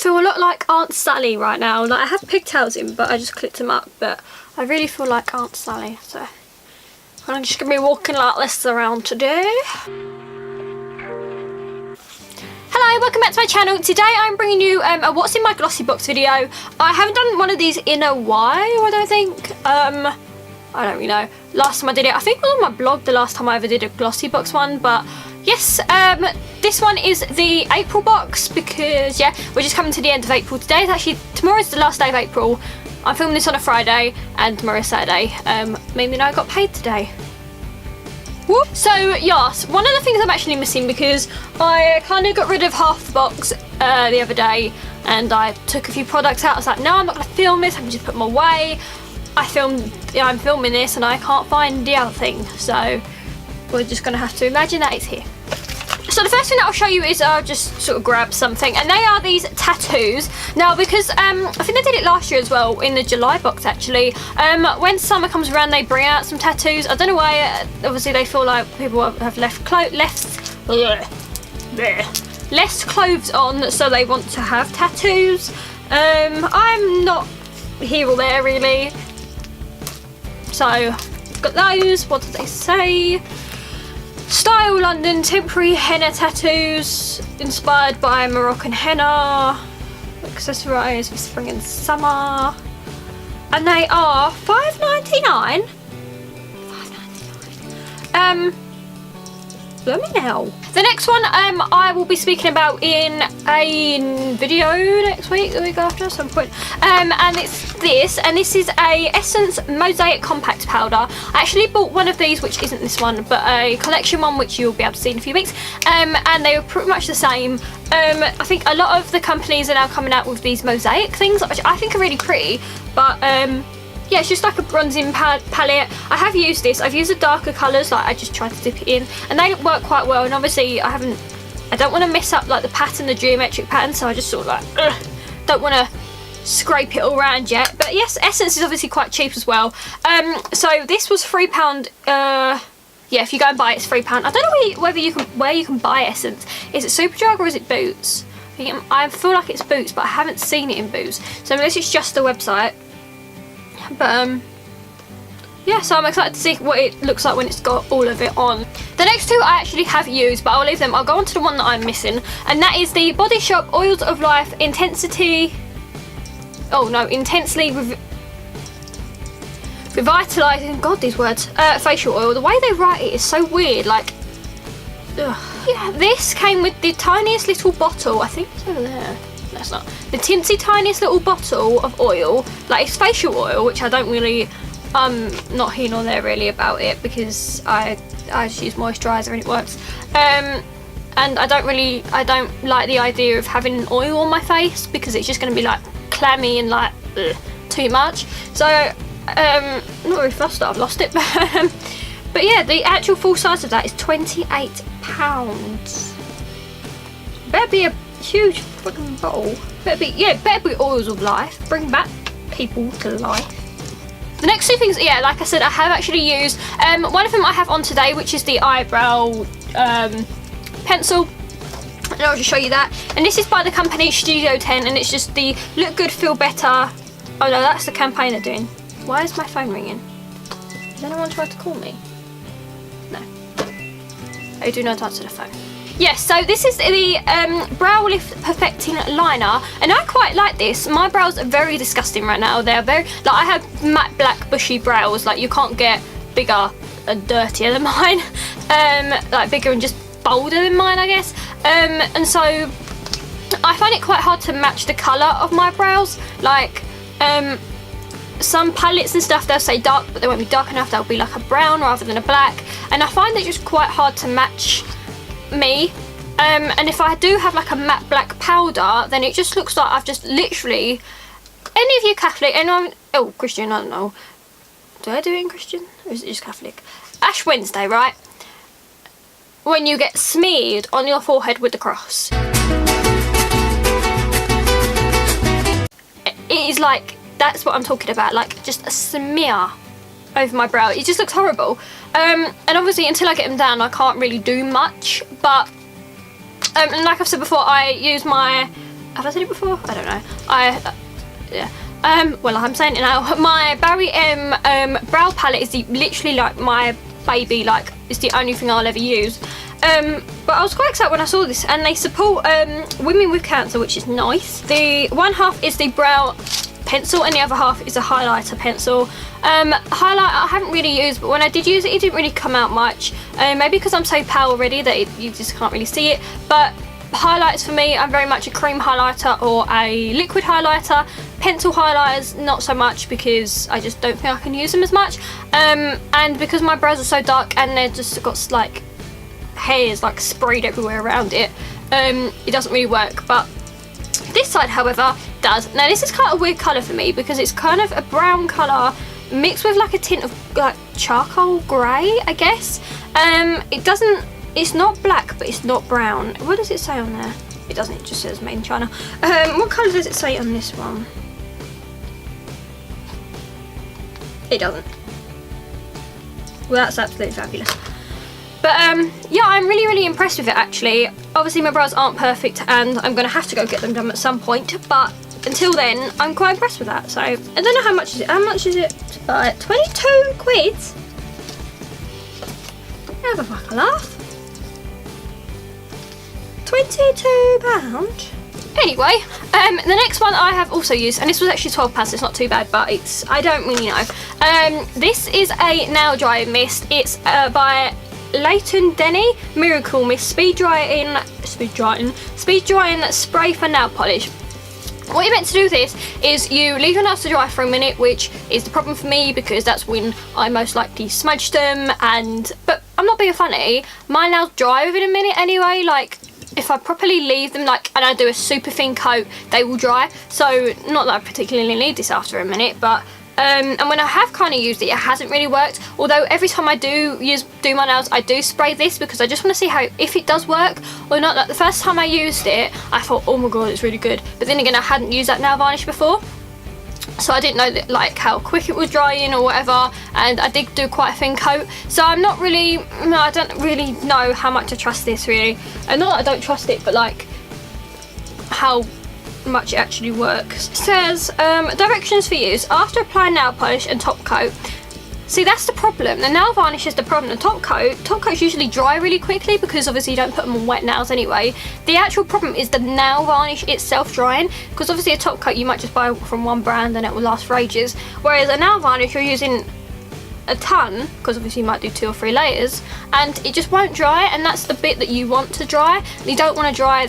feel a lot like Aunt Sally right now. Like, I have pigtails in, but I just clipped them up. But I really feel like Aunt Sally. So I'm just going to be walking like this around today. Hello, welcome back to my channel. Today I'm bringing you a what's in my glossy box video. I haven't done one of these in a while, I don't think. I don't really know. Last time I did it, I think it was on my blog the last time I ever did a glossy box one, but yes, this one is the April box because, yeah, we're just coming to the end of April today. It's actually, tomorrow's the last day of April. I'm filming this on a Friday and tomorrow's Saturday. Meaning I got paid today. Whoop. So, yes, one of the things I'm actually missing because I kind of got rid of half the box the other day and I took a few products out. I was like, no, I'm not going to film this, I can just put them away. I'm filming this and I can't find the other thing, so we're just going to have to imagine that it's here. So the first thing that I'll show you is I'll just sort of grab something, and they are these tattoos. Now, because I think they did it last year as well, in the July box actually. When summer comes around, they bring out some tattoos. I don't know why, obviously they feel like people have less clothes on, so they want to have tattoos. I'm not here or there really. So, got those. What did they say? Style London temporary henna tattoos inspired by Moroccan henna. Accessorised for spring and summer. And they are $5.99. $5.99. Blooming hell. The next one I will be speaking about in a video next week, the week after, at some point. And it's this, and this is a Essence Mosaic Compact Powder. I actually bought one of these, which isn't this one, but a collection one, which you'll be able to see in a few weeks. And they were pretty much the same. I think a lot of the companies are now coming out with these mosaic things, which I think are really pretty. But yeah, it's just like a bronzing palette. I have used this. I've used the darker colours, like I just tried to dip it in, and they work quite well. And obviously, I don't want to mess up like the pattern, the geometric pattern, so I just sort of like don't want to scrape it all around yet. But yes, Essence is obviously quite cheap as well. So this was £3. Yeah, if you go and buy it, it's £3. I don't know where you can buy Essence. Is it Superdrug or is it Boots? I feel like it's Boots, but I haven't seen it in Boots. So unless it's just the website. But yeah, so I'm excited to see what it looks like when it's got all of it on. The next two I actually have used, but I'll leave them. I'll go on to the one that I'm missing, and that is the Body Shop Oils of Life Intensely Revitalizing, God, these words, facial oil. The way they write it is so weird, like, ugh. Yeah, this came with the tiniest little bottle, I think it's over there. That's not the tinsy tiniest little bottle of oil. Like, it's facial oil, which I don't really not here nor there really about it, because I just use moisturizer and it works. And I don't like the idea of having oil on my face, because it's just going to be like clammy and like too much. So I'm not very fussed that I've lost it. But yeah, the actual full size of that is £28. Better be a huge fucking bottle. Better be Oils of Life. Bring back people to life. The next two things, yeah, like I said, I have actually used. One of them I have on today, which is the eyebrow pencil. And I'll just show you that. And this is by the company Studio 10, and it's just the Look Good, Feel Better. Oh no, that's the campaign they're doing. Why is my phone ringing? Has anyone tried to call me? No. I do not answer the phone. Yes, so this is the Brow Lift Perfecting Liner, and I quite like this. My brows are very disgusting right now. They're very, like, I have matte black bushy brows. Like, you can't get bigger and dirtier than mine. Like, bigger and just bolder than mine, I guess. And so I find it quite hard to match the colour of my brows. Like, some palettes and stuff, they'll say dark, but they won't be dark enough. They'll be like a brown rather than a black, and I find it just quite hard to match me. And if I do have like a matte black powder, then it just looks like I've just literally, any of you Catholic, anyone, oh, Christian, I don't know, do I do it in Christian or is it just Catholic? Ash Wednesday, right, when you get smeared on your forehead with the cross, it is like, that's what I'm talking about, like just a smear over my brow. It just looks horrible. And obviously until I get them down, I can't really do much, but and like I've said before, I use my Have I said it before? I don't know. Yeah. Well, I'm saying it now. My Barry M brow palette is literally like my baby. Like, it's the only thing I'll ever use. But I was quite excited when I saw this, and they support women with cancer, which is nice. The one half is the brow pencil and the other half is a highlighter pencil. Highlight I haven't really used, but when I did use it, it didn't really come out much. Maybe because I'm so pale already that you just can't really see it. But highlights for me, I'm very much a cream highlighter or a liquid highlighter. Pencil highlighters, not so much, because I just don't think I can use them as much. And because my brows are so dark and they're just got like hairs like sprayed everywhere around it, it doesn't really work. But this side, however, does. Now this is quite a weird colour for me because it's kind of a brown colour mixed with like a tint of like charcoal grey, I guess. It's not black, but it's not brown. What does it say on there? It doesn't, it just says made in China. What colour does it say on this one? It doesn't. Well, that's absolutely fabulous. But yeah, I'm really, really impressed with it actually. Obviously my brows aren't perfect and I'm going to have to go get them done at some point, but until then, I'm quite impressed with that. So, I don't know how much is it. How much is it to buy? 22 quid? Have a fucking laugh. £22. Anyway, the next one I have also used, and this was actually £12, so it's not too bad, but I don't really know. This is a nail drying mist. It's by Leighton Denny Miracle Mist Speed Drying Spray for Nail Polish. What you're meant to do with this is you leave your nails to dry for a minute, which is the problem for me because that's when I most likely smudge them. But I'm not being funny, my nails dry within a minute anyway. Like, if I properly leave them, like, and I do a super thin coat, they will dry. So not that I particularly need this after a minute, but and when I have kind of used it, it hasn't really worked. Although every time I do my nails, I do spray this because I just want to see if it does work or not. Like the first time I used it, I thought, oh my god, it's really good. But then again, I hadn't used that nail varnish before, so I didn't know that, like, how quick it was drying or whatever. And I did do quite a thin coat, so I don't really know how much I trust this really. And not that I don't trust it, but like how much it actually works. It says directions for use after applying nail polish and top coat. See, that's the problem. The nail varnish is the problem. The top coats usually dry really quickly because obviously you don't put them on wet nails anyway. The actual problem is the nail varnish itself drying, because obviously a top coat you might just buy from one brand and it will last for ages, whereas a nail varnish you're using a ton, because obviously you might do 2 or 3 layers, and it just won't dry, and that's the bit that you want to dry. You don't want to dry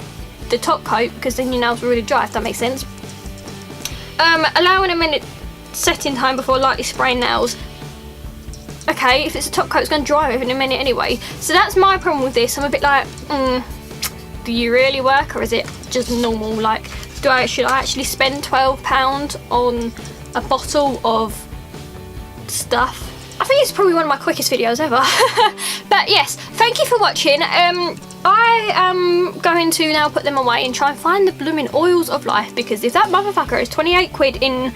the top coat because then your nails will really dry, if that makes sense. Allowing a minute setting time before lightly spraying nails. Okay, if it's a top coat, it's going to dry within a minute anyway. So that's my problem with this. I'm a bit like, do you really work, or is it just normal? Like, should I actually spend £12 on a bottle of stuff? I think it's probably one of my quickest videos ever. But yes, thank you for watching. I am going to now put them away and try and find the blooming oils of life, because if that motherfucker is 28 quid in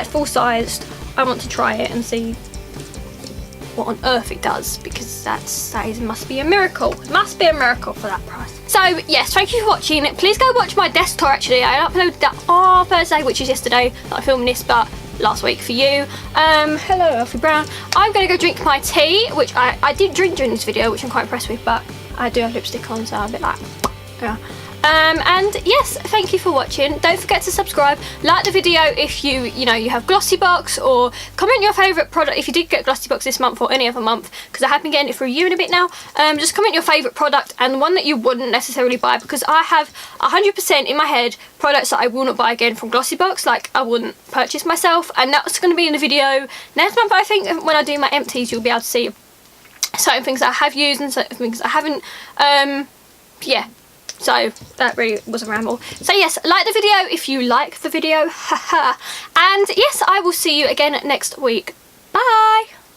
full sized, I want to try it and see what on earth it does, because must be a miracle. It must be a miracle for that price. So yes, thank you for watching. Please go watch my desk tour. Actually, I uploaded that on Thursday, which is yesterday that I'm filming this, but last week for you. Hello Elfie Brown. I'm gonna go drink my tea, which I did drink during this video, which I'm quite impressed with, but I do have lipstick on, so I'm a bit like, yeah. And yes, thank you for watching. Don't forget to subscribe, like the video if you have GLOSSYBOX, or comment your favourite product if you did get GLOSSYBOX this month or any other month, because I have been getting it for a year and a bit now. Just comment your favourite product and one that you wouldn't necessarily buy, because I have 100% in my head products that I will not buy again from GLOSSYBOX, like I wouldn't purchase myself, and that's going to be in the video next month. I think when I do my empties, you'll be able to see certain things that I have used and certain things I haven't. Yeah. So that really was a ramble. So yes, like the video if you like the video, haha. And yes, I will see you again next week. Bye!